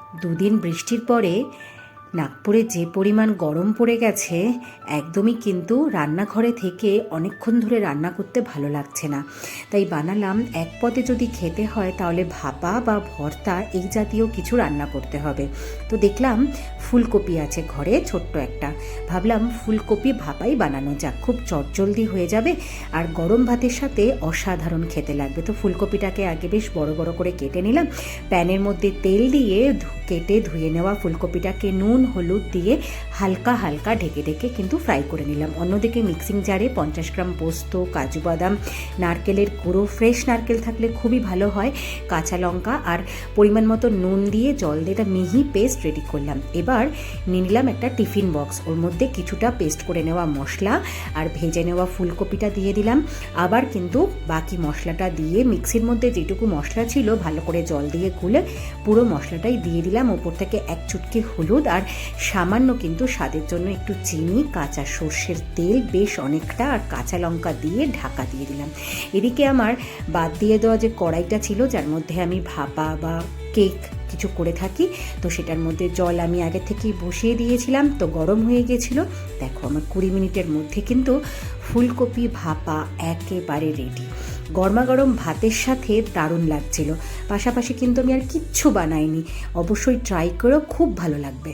দুদিন বৃষ্টির পরে নাগপুরে যে পরিমাণ গরম পড়ে গেছে, একদমই কিন্তু রান্নাঘরে থেকে অনেকক্ষণ ধরে রান্না করতে ভালো লাগছে না। তাই বানালাম এক পদে যদি খেতে হয় তাহলে ভাপা বা ভর্তা এই জাতীয় কিছু রান্না করতে হবে। তো দেখলাম ফুলকপি আছে ঘরে ছোট্ট একটা, ভাবলাম ফুলকপি ভাপাই বানানো যাক, খুব চটজলদি হয়ে যাবে আর গরম ভাতের সাথে অসাধারণ খেতে লাগবে। তো ফুলকপিটাকে আগে বেশ বড় বড় করে কেটে নিলাম, প্যানের মধ্যে তেল দিয়ে কেটে ধুয়ে নেওয়া ফুলকপিটাকে নুন হলুদ দিয়ে হালকা হালকা ঢেকে ঢেকে কিন্তু ফ্রাই করে নিলাম। অন্যদিকে মিক্সিং জারে 50 গ্রাম পোস্ত, কাজু বাদাম, নারকেলের গুঁড়ো, ফ্রেশ নারকেল থাকলে খুবই ভালো হয়, কাঁচা লঙ্কা আর পরিমাণ মতো নুন দিয়ে জল দিয়ে একটা মিহি পেস্ট রেডি করলাম। এবার নিয়ে নিলাম একটা টিফিন বক্স, ওর মধ্যে কিছুটা পেস্ট করে নেওয়া মশলা আর ভেজে নেওয়া ফুলকপিটা দিয়ে দিলাম। আবার কিন্তু বাকি মশলাটা দিয়ে মিক্সির মধ্যে যেটুকু মশলা ছিল ভালো করে জল দিয়ে গুলে পুরো মশলাটাই দিয়ে দিলাম। ওপর থেকে এক চুটকি হলুদ আর সামান্য কিন্তু স্বাদের জন্য একটু চিনি, কাঁচা সর্ষের তেল বেশ অনেকটা আর কাঁচা লঙ্কা দিয়ে ঢাকা দিয়ে দিলাম। এদিকে আমার বাদ দিয়ে দেওয়া যে কড়াইটা ছিল যার মধ্যে আমি ভাপা বা কেক কিছু করে থাকি, তো সেটার মধ্যে জল আমি আগে থেকেই বসিয়ে দিয়েছিলাম, তো গরম হয়ে গেছিলো। দেখো আমার 20 মিনিটের মধ্যে কিন্তু ফুলকপি ভাপা একেবারে রেডি। গরমাগরম ভাতের সাথে দারুণ লাগছিল। পাশাপাশি কিন্তু আমি আর কিচ্ছু বানাইনি, অবশ্যই ট্রাই করেও খুব ভালো লাগবে।